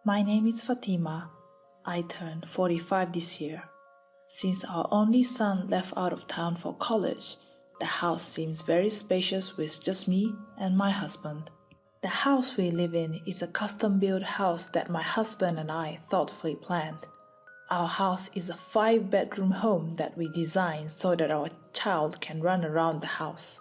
My name is Fatima. I turned 45 this year. Since our only son left out of town for college, the house seems very spacious with just me and my husband. The house we live in is a custom-built house that my husband and I thoughtfully planned. Our house is a 5-bedroom home that we designed so that our child can run around the house.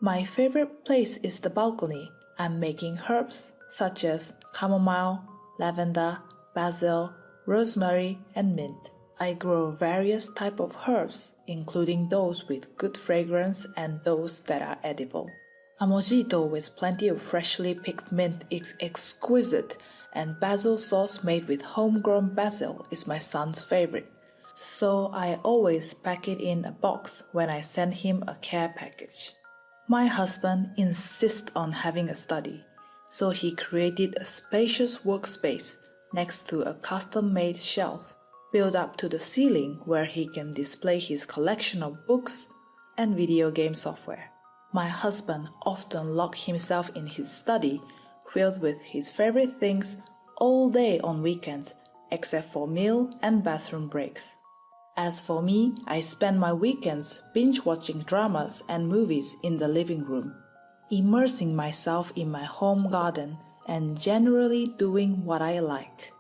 My favorite place is the balcony. I'm making herbs such as chamomile, lavender, basil, rosemary, and mint. I grow various types of herbs, including those with good fragrance and those that are edible. A mojito with plenty of freshly picked mint is exquisite, and basil sauce made with homegrown basil is my son's favorite. So I always pack it in a box when I send him a care package. My husband insists on having a study, so he created a spacious workspace next to a custom-made shelf built up to the ceiling where he can display his collection of books and video game software. My husband often locks himself in his study filled with his favorite things all day on weekends except for meal and bathroom breaks. As for me, I spend my weekends binge-watching dramas and movies in the living room, immersing myself in my home garden and generally doing what I like.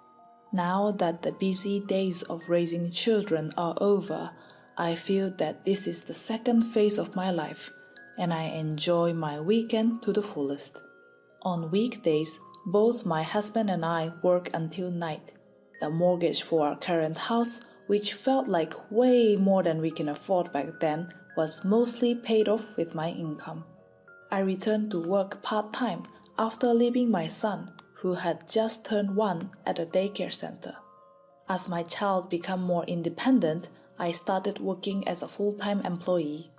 Now that the busy days of raising children are over, I feel that this is the second phase of my life, and I enjoy my weekend to the fullest. On weekdays, both my husband and I work until night. The mortgage for our current house, which felt like way more than we can afford back then, was mostly paid off with my income. I returned to work part-time after leaving my son, who had just turned 1 at a daycare center. As my child became more independent, I started working as a full-time employee.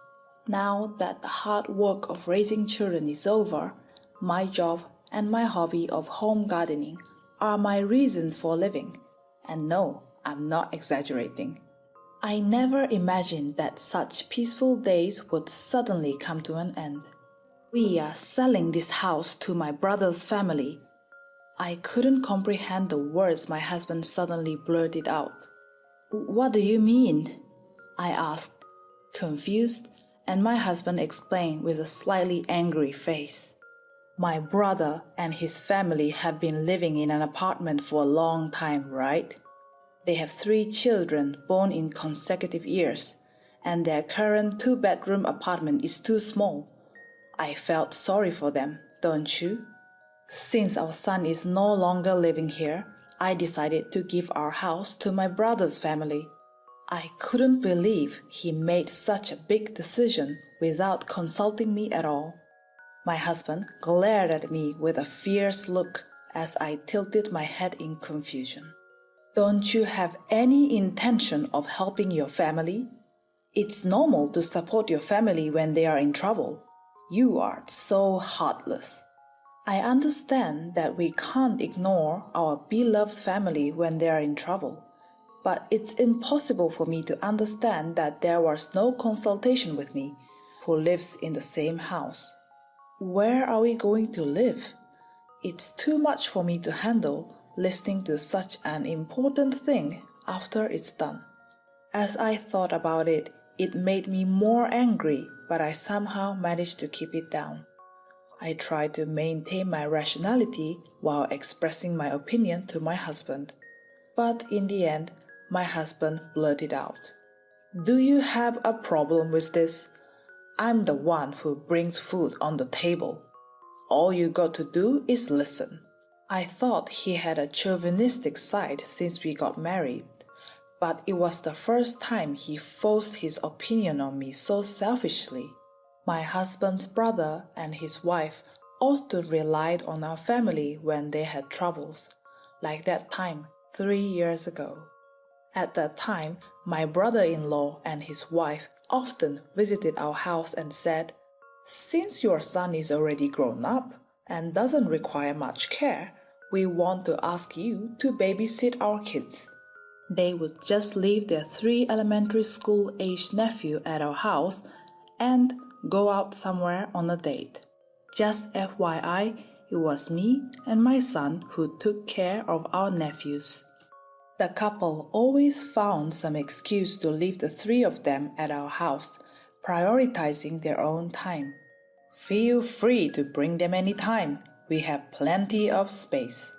Now that the hard work of raising children is over, my job and my hobby of home gardening are my reasons for living. And no, I'm not exaggerating. I never imagined that such peaceful days would suddenly come to an end. We are selling this house to my brother's family. I couldn't comprehend the words my husband suddenly blurted out. "What do you mean?" I asked, confused, and my husband explained with a slightly angry face. "My brother and his family have been living in an apartment for a long time, right? They have 3 children born in consecutive years, and their current 2-bedroom apartment is too small. I felt sorry for them, don't you? Since our son is no longer living here, I decided to give our house to my brother's family. I couldn't believe he made such a big decision without consulting me at all." My husband glared at me with a fierce look as I tilted my head in confusion. "Don't you have any intention of helping your family? It's normal to support your family when they are in trouble. You are so heartless." I understand that we can't ignore our beloved family when they are in trouble, but it's impossible for me to understand that there was no consultation with me, who lives in the same house. Where are we going to live? It's too much for me to handle listening to such an important thing after it's done. As I thought about it, it made me more angry, but I somehow managed to keep it down. I tried to maintain my rationality while expressing my opinion to my husband. But in the end, my husband blurted out, "Do you have a problem with this? I'm the one who brings food on the table. All you got to do is listen." I thought he had a chauvinistic side since we got married, but it was the first time he forced his opinion on me so selfishly. My husband's brother and his wife often relied on our family when they had troubles, like that time 3 years ago. At that time, my brother-in-law and his wife often visited our house and said, "Since your son is already grown up and doesn't require much care, we want to ask you to babysit our kids." They would just leave their 3 elementary school-aged nephew at our house and go out somewhere on a date. Just FYI, it was me and my son who took care of our nephews. The couple always found some excuse to leave the three of them at our house, prioritizing their own time. Feel free to bring them anytime. We have plenty of space.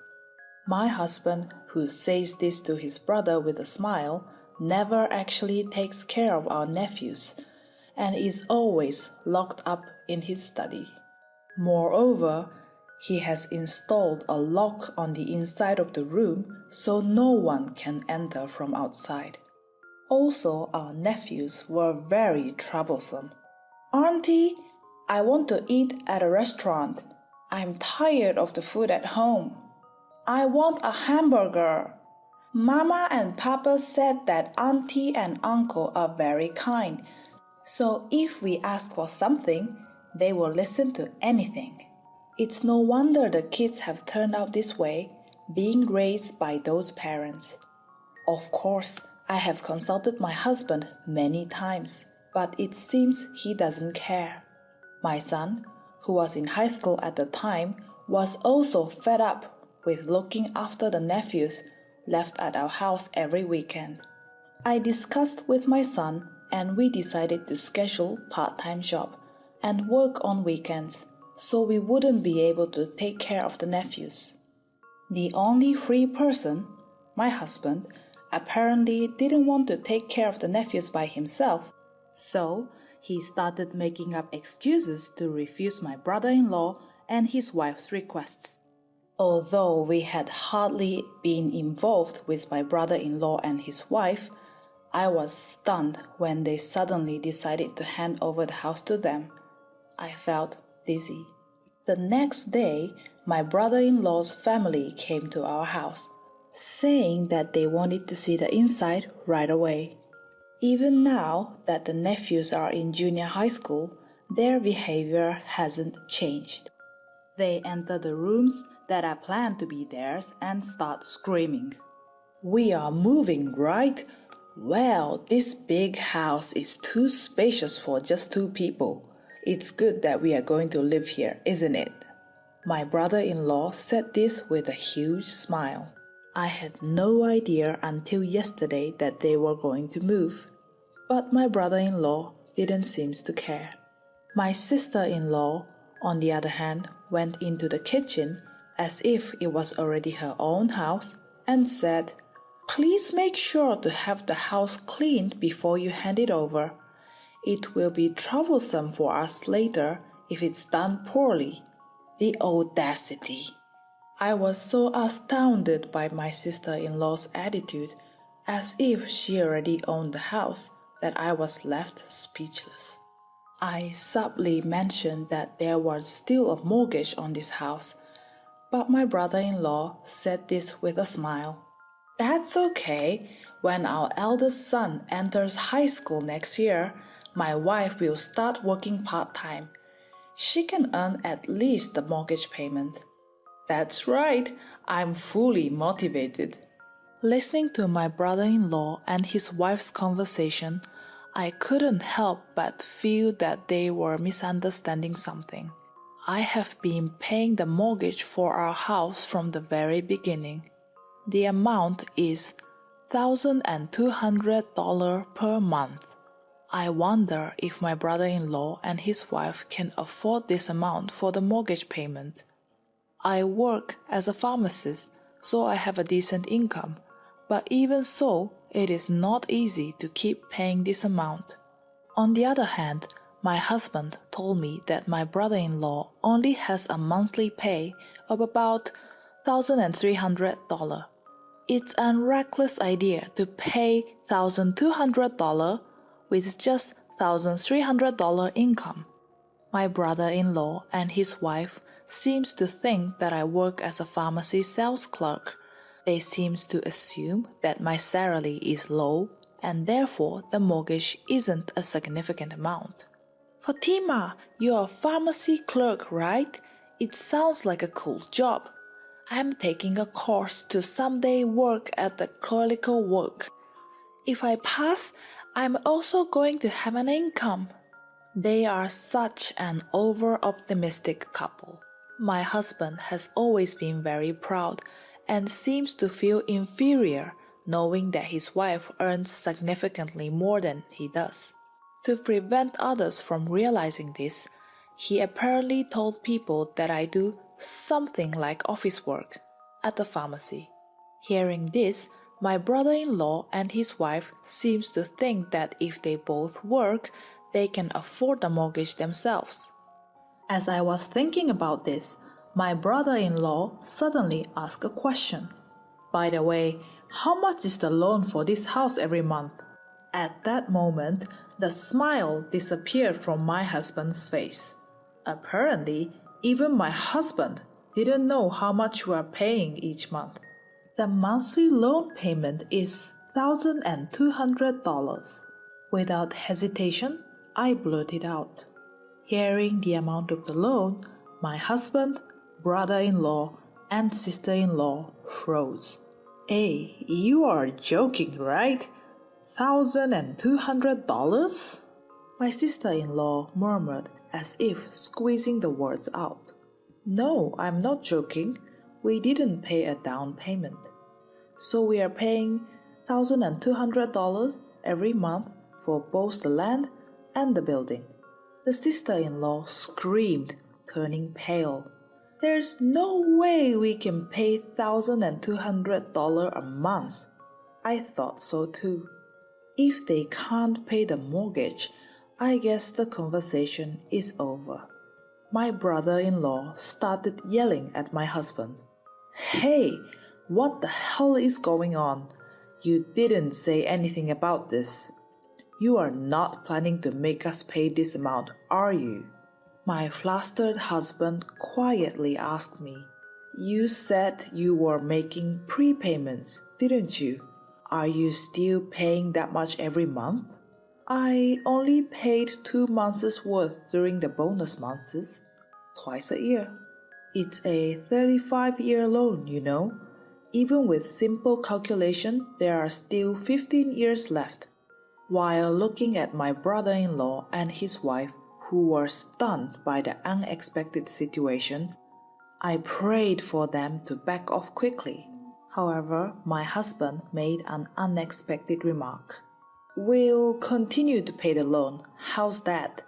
My husband, who says this to his brother with a smile, never actually takes care of our nephews and is always locked up in his study. Moreover, he has installed a lock on the inside of the room so no one can enter from outside. Also, our nephews were very troublesome. "Auntie, I want to eat at a restaurant. I'm tired of the food at home. I want a hamburger. Mama and Papa said that Auntie and Uncle are very kind, so if we ask for something, they will listen to anything." It's no wonder the kids have turned out this way, being raised by those parents. Of course, I have consulted my husband many times, but it seems he doesn't care. My son, who was in high school at the time, was also fed up with looking after the nephews left at our house every weekend. I discussed with my son and we decided to schedule part-time job and work on weekends so we wouldn't be able to take care of the nephews. The only free person, my husband, apparently didn't want to take care of the nephews by himself, so he started making up excuses to refuse my brother-in-law and his wife's requests. Although we had hardly been involved with my brother-in-law and his wife, I was stunned when they suddenly decided to hand over the house to them. I felt dizzy. The next day, my brother-in-law's family came to our house, saying that they wanted to see the inside right away. Even now that the nephews are in junior high school, their behavior hasn't changed. They enter the rooms that are planned to be theirs and start screaming. "We are moving, right? Well, this big house is too spacious for just two people. It's good that we are going to live here, isn't it?" My brother-in-law said this with a huge smile. I had no idea until yesterday that they were going to move, but my brother-in-law didn't seem to care. My sister-in-law, on the other hand, went into the kitchen as if it was already her own house and said, "Please make sure to have the house cleaned before you hand it over. It will be troublesome for us later if it's done poorly." The audacity! I was so astounded by my sister-in-law's attitude, as if she already owned the house, that I was left speechless. I subtly mentioned that there was still a mortgage on this house, but my brother-in-law said this with a smile. "That's okay. When our eldest son enters high school next year, my wife will start working part-time. She can earn at least the mortgage payment." That's right, I'm fully motivated. Listening to my brother-in-law and his wife's conversation, I couldn't help but feel that they were misunderstanding something. I have been paying the mortgage for our house from the very beginning. The amount is $1,200 per month. I wonder if my brother-in-law and his wife can afford this amount for the mortgage payment. I work as a pharmacist, so I have a decent income, but even so, it is not easy to keep paying this amount. On the other hand, my husband told me that my brother-in-law only has a monthly pay of about $1,300. It's a reckless idea to pay $1,200 with just $1,300 income. My brother-in-law and his wife seems to think that I work as a pharmacy sales clerk. They seem to assume that my salary is low and therefore the mortgage isn't a significant amount. "Fatima, you're a pharmacy clerk, right? It sounds like a cool job. I'm taking a course to someday work at the clerical work. If I pass, I'm also going to have an income." They are such an over-optimistic couple. My husband has always been very proud and seems to feel inferior knowing that his wife earns significantly more than he does. To prevent others from realizing this, he apparently told people that I do something like office work at the pharmacy. Hearing this, my brother-in-law and his wife seems to think that if they both work, they can afford the mortgage themselves. As I was thinking about this, my brother-in-law suddenly asked a question. By the way, how much is the loan for this house every month? At that moment, the smile disappeared from my husband's face. Apparently, even my husband didn't know how much we are paying each month. The monthly loan payment is $1,200. Without hesitation, I blurted out. Hearing the amount of the loan, my husband, brother-in-law, and sister-in-law froze. Hey, you are joking, right? $1,200? My sister-in-law murmured as if squeezing the words out. No, I'm not joking. We didn't pay a down payment. So we are paying $1,200 every month for both the land and the building. The sister-in-law screamed, turning pale. There's no way we can pay $1,200 a month. I thought so too. If they can't pay the mortgage, I guess the conversation is over. My brother-in-law started yelling at my husband. Hey, what the hell is going on? You didn't say anything about this. You are not planning to make us pay this amount, are you? My flustered husband quietly asked me. You said you were making prepayments, didn't you? Are you still paying that much every month? I only paid 2 months' worth during the bonus months, twice a year. It's a 35-year loan, you know. Even with simple calculation, there are still 15 years left. While looking at my brother-in-law and his wife, who were stunned by the unexpected situation, I prayed for them to back off quickly. However, my husband made an unexpected remark. We'll continue to pay the loan. How's that?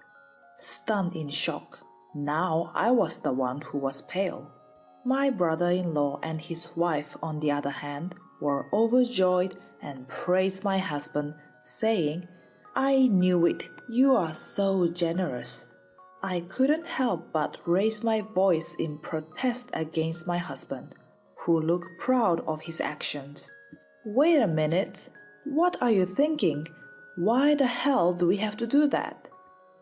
Stunned in shock, now I was the one who was pale. My brother-in-law and his wife, on the other hand, were overjoyed and praised my husband, saying, I knew it, you are so generous. I couldn't help but raise my voice in protest against my husband, who looked proud of his actions. Wait a minute, what are you thinking? Why the hell do we have to do that?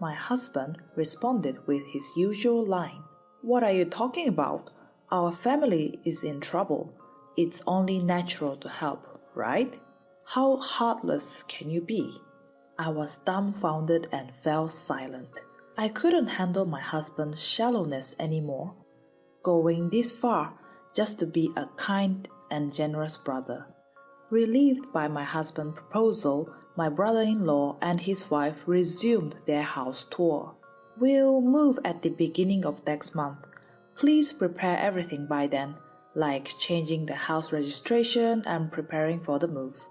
My husband responded with his usual line. What are you talking about? Our family is in trouble. It's only natural to help, right? How heartless can you be? I was dumbfounded and fell silent. I couldn't handle my husband's shallowness anymore, going this far just to be a kind and generous brother. Relieved by my husband's proposal, my brother-in-law and his wife resumed their house tour. We'll move at the beginning of next month. Please prepare everything by then, like changing the house registration and preparing for the move.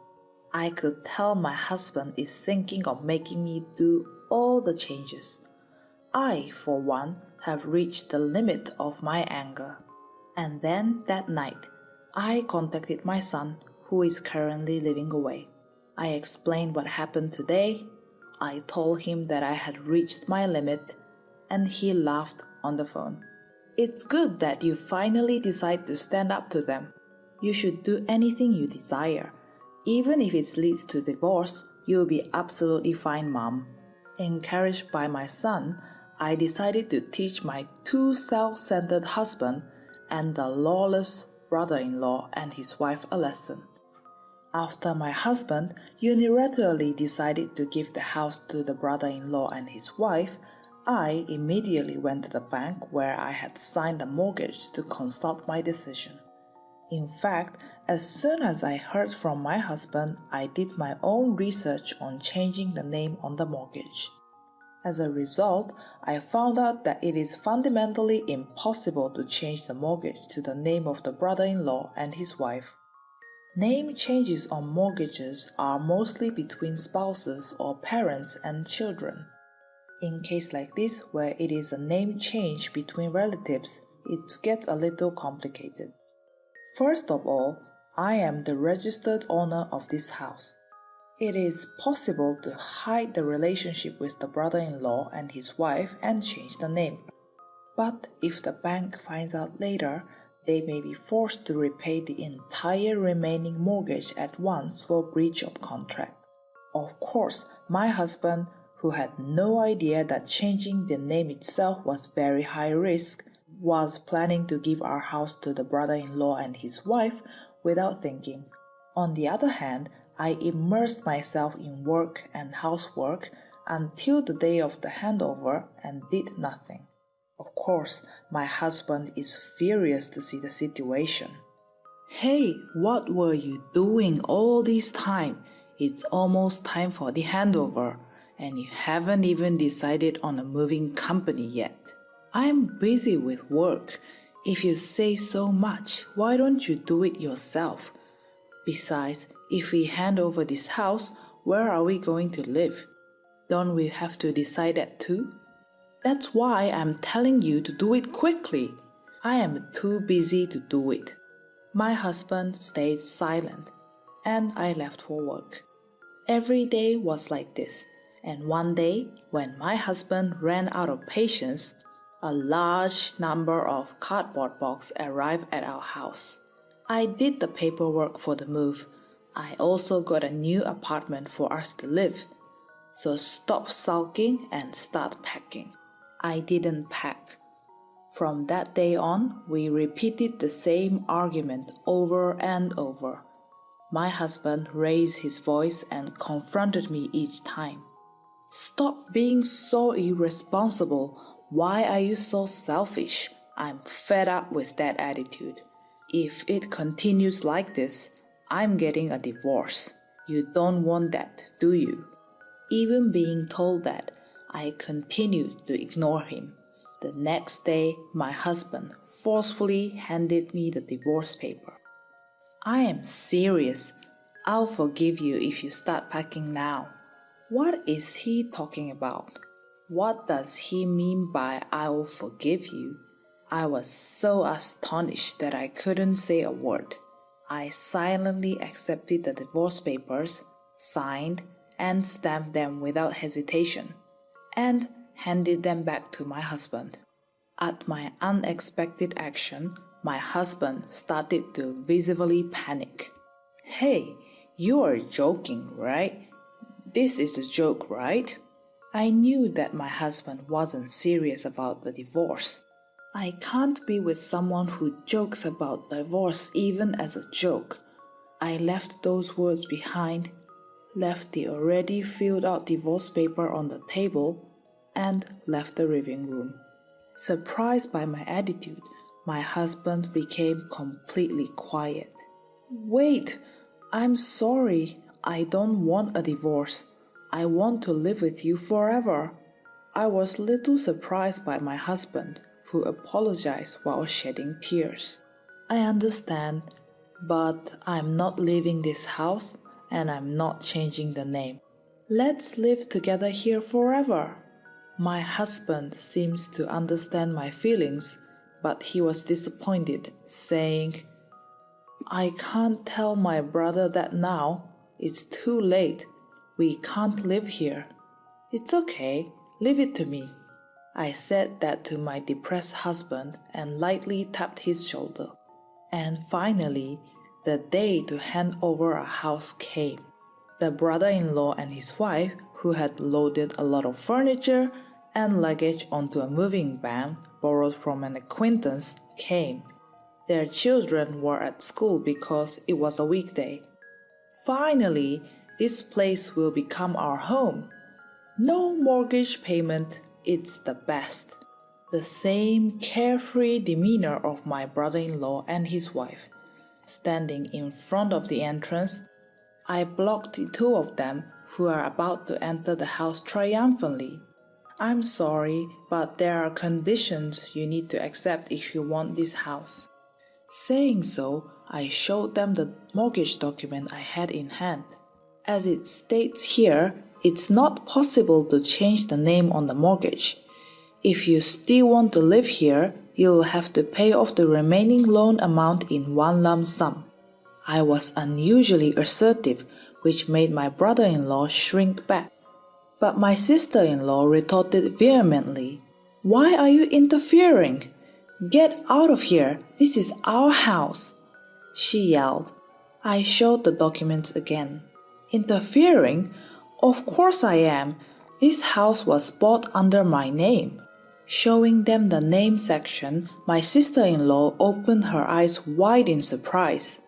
I could tell my husband is thinking of making me do all the changes. I, for one, have reached the limit of my anger. And then that night, I contacted my son, who is currently living away. I explained what happened today. I told him that I had reached my limit, and he laughed on the phone. It's good that you finally decide to stand up to them. You should do anything you desire. Even if it leads to divorce, you'll be absolutely fine, Mom. Encouraged by my son, I decided to teach my too self-centered husband and the lawless brother-in-law and his wife a lesson. After my husband unilaterally decided to give the house to the brother-in-law and his wife, I immediately went to the bank where I had signed the mortgage to consult my decision. In fact, as soon as I heard from my husband, I did my own research on changing the name on the mortgage. As a result, I found out that it is fundamentally impossible to change the mortgage to the name of the brother-in-law and his wife. Name changes on mortgages are mostly between spouses or parents and children. In case like this, where it is a name change between relatives, it gets a little complicated. First of all, I am the registered owner of this house. It is possible to hide the relationship with the brother-in-law and his wife and change the name. But if the bank finds out later, they may be forced to repay the entire remaining mortgage at once for breach of contract. Of course, my husband, who had no idea that changing the name itself was very high risk, was planning to give our house to the brother-in-law and his wife without thinking. On the other hand, I immersed myself in work and housework until the day of the handover and did nothing. Of course, my husband is furious to see the situation. "Hey, what were you doing all this time? It's almost time for the handover, and you haven't even decided on a moving company yet. I'm busy with work. If you say so much, why don't you do it yourself? Besides, if we hand over this house, where are we going to live? Don't we have to decide that too? That's why I'm telling you to do it quickly. I am too busy to do it." My husband stayed silent, and I left for work. Every day was like this, and one day, when my husband ran out of patience, a large number of cardboard boxes arrived at our house. I did the paperwork for the move. I also got a new apartment for us to live. So stop sulking and start packing. I didn't pack. From that day on, we repeated the same argument over and over. My husband raised his voice and confronted me each time. "Stop being so irresponsible. Why are you so selfish? I'm fed up with that attitude. If it continues like this, I'm getting a divorce. You don't want that, do you?" Even being told that, I continued to ignore him. The next day, my husband forcefully handed me the divorce paper. "I am serious. I'll forgive you if you start packing now." What is he talking about? What does he mean by "I will forgive you"? I was so astonished that I couldn't say a word. I silently accepted the divorce papers, signed, and stamped them without hesitation, and handed them back to my husband. At my unexpected action, my husband started to visibly panic. "Hey, you are joking, right? This is a joke, right?" I knew that my husband wasn't serious about the divorce. I can't be with someone who jokes about divorce even as a joke. I left those words behind, left the already filled out divorce paper on the table, and left the living room. Surprised by my attitude, my husband became completely quiet. "Wait, I'm sorry. I don't want a divorce. I want to live with you forever." I was little surprised by my husband, who apologized while shedding tears. "I understand, but I'm not leaving this house, and I'm not changing the name. Let's live together here forever." My husband seems to understand my feelings, but he was disappointed, saying, "I can't tell my brother that now. It's too late. We can't live here." "It's okay. Leave it to me." I said that to my depressed husband and lightly tapped his shoulder. And finally, the day to hand over our house came. The brother-in-law and his wife, who had loaded a lot of furniture and luggage onto a moving van borrowed from an acquaintance, came. Their children were at school because it was a weekday. Finally, this place will become our home. No mortgage payment, it's the best. The same carefree demeanor of my brother-in-law and his wife. Standing in front of the entrance, I blocked the two of them who are about to enter the house triumphantly. I'm sorry, but there are conditions you need to accept if you want this house. Saying so, I showed them the mortgage document I had in hand. As it states here, it's not possible to change the name on the mortgage. If you still want to live here, you'll have to pay off the remaining loan amount in one lump sum. I was unusually assertive, which made my brother-in-law shrink back. But my sister-in-law retorted vehemently, "Why are you interfering? Get out of here! This is our house!" she yelled. I showed the documents again. Interfering? Of course I am. This house was bought under my name. Showing them the name section, my sister-in-law opened her eyes wide in surprise.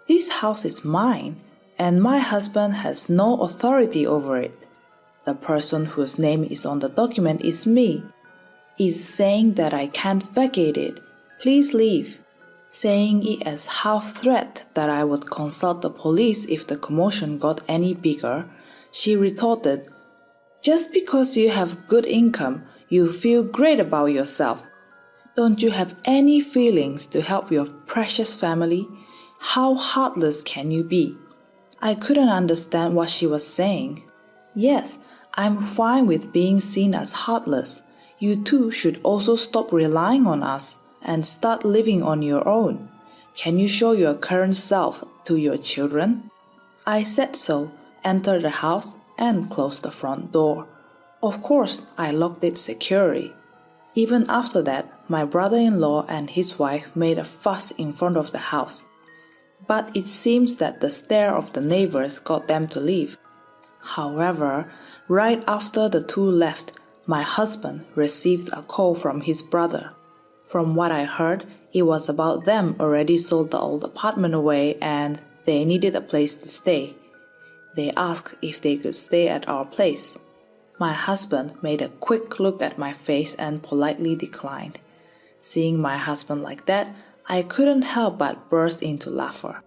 This house is mine, and my husband has no authority over it. The person whose name is on the document is me. It's saying that I can't vacate it. Please leave. Saying it as half threat that I would consult the police if the commotion got any bigger, she retorted, "Just because you have good income, you feel great about yourself. Don't you have any feelings to help your precious family? How heartless can you be?" I couldn't understand what she was saying. Yes, I'm fine with being seen as heartless. You too should also stop relying on us and start living on your own. Can you show your current self to your children? I said so, entered the house, and closed the front door. Of course, I locked it securely. Even after that, my brother-in-law and his wife made a fuss in front of the house. But it seems that the stare of the neighbors got them to leave. However, right after the two left, my husband received a call from his brother. From what I heard, it was about them already sold the old apartment away and they needed a place to stay. They asked if they could stay at our place. My husband made a quick look at my face and politely declined. Seeing my husband like that, I couldn't help but burst into laughter.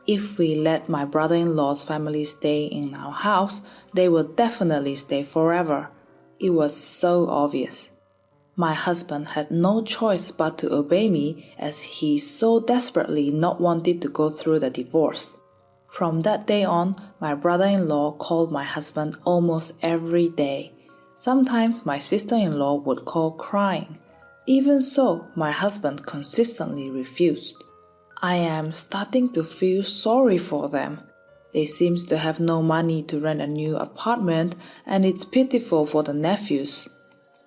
If we let my brother-in-law's family stay in our house, they would definitely stay forever. It was so obvious. My husband had no choice but to obey me as he so desperately not wanted to go through the divorce. From that day on, my brother-in-law called my husband almost every day. Sometimes my sister-in-law would call crying. Even so, my husband consistently refused. I am starting to feel sorry for them. They seem to have no money to rent a new apartment, and it's pitiful for the nephews,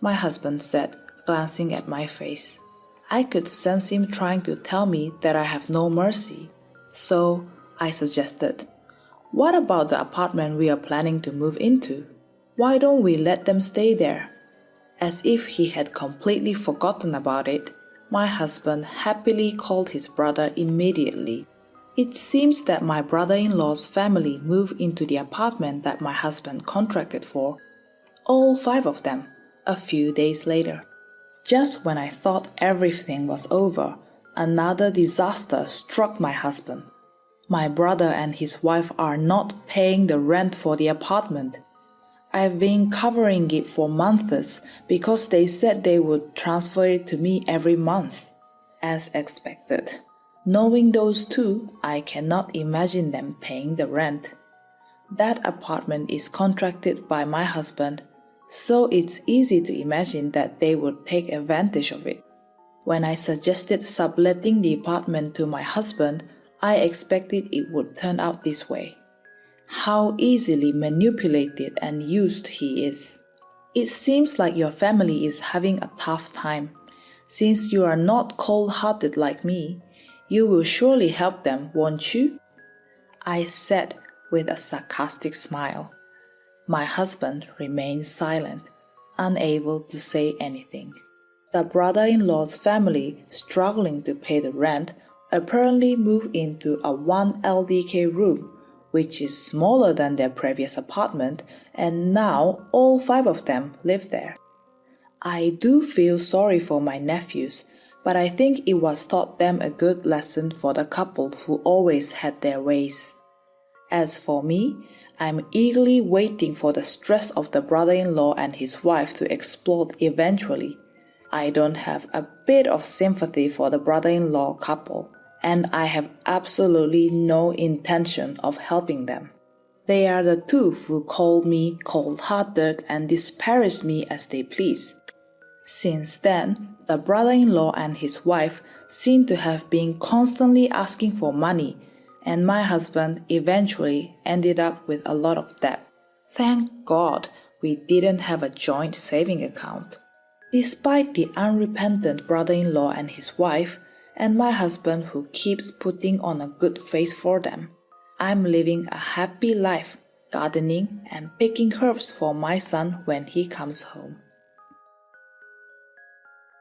my husband said, glancing at my face. I could sense him trying to tell me that I have no mercy. So I suggested, "What about the apartment we are planning to move into? Why don't we let them stay there?" As if he had completely forgotten about it, my husband happily called his brother immediately. It seems that my brother-in-law's family moved into the apartment that my husband contracted for, all 5 of them, a few days later. Just when I thought everything was over, another disaster struck my husband. My brother and his wife are not paying the rent for the apartment. I've been covering it for months because they said they would transfer it to me every month. As expected. Knowing those two, I cannot imagine them paying the rent. That apartment is contracted by my husband, so it's easy to imagine that they would take advantage of it. When I suggested subletting the apartment to my husband, I expected it would turn out this way. How easily manipulated and used he is. It seems like your family is having a tough time. Since you are not cold-hearted like me, you will surely help them, won't you? I said with a sarcastic smile. My husband remained silent, unable to say anything. The brother-in-law's family, struggling to pay the rent, apparently moved into a 1 LDK room, which is smaller than their previous apartment, and now all 5 of them live there. I do feel sorry for my nephews, but I think it was taught them a good lesson for the couple who always had their ways. As for me, I'm eagerly waiting for the stress of the brother-in-law and his wife to explode eventually. I don't have a bit of sympathy for the brother-in-law couple, and I have absolutely no intention of helping them. They are the two who call me cold-hearted and disparage me as they please. Since then, the brother-in-law and his wife seem to have been constantly asking for money, and my husband eventually ended up with a lot of debt. Thank God we didn't have a joint saving account. Despite the unrepentant brother-in-law and his wife, and my husband who keeps putting on a good face for them, I'm living a happy life, gardening and picking herbs for my son when he comes home.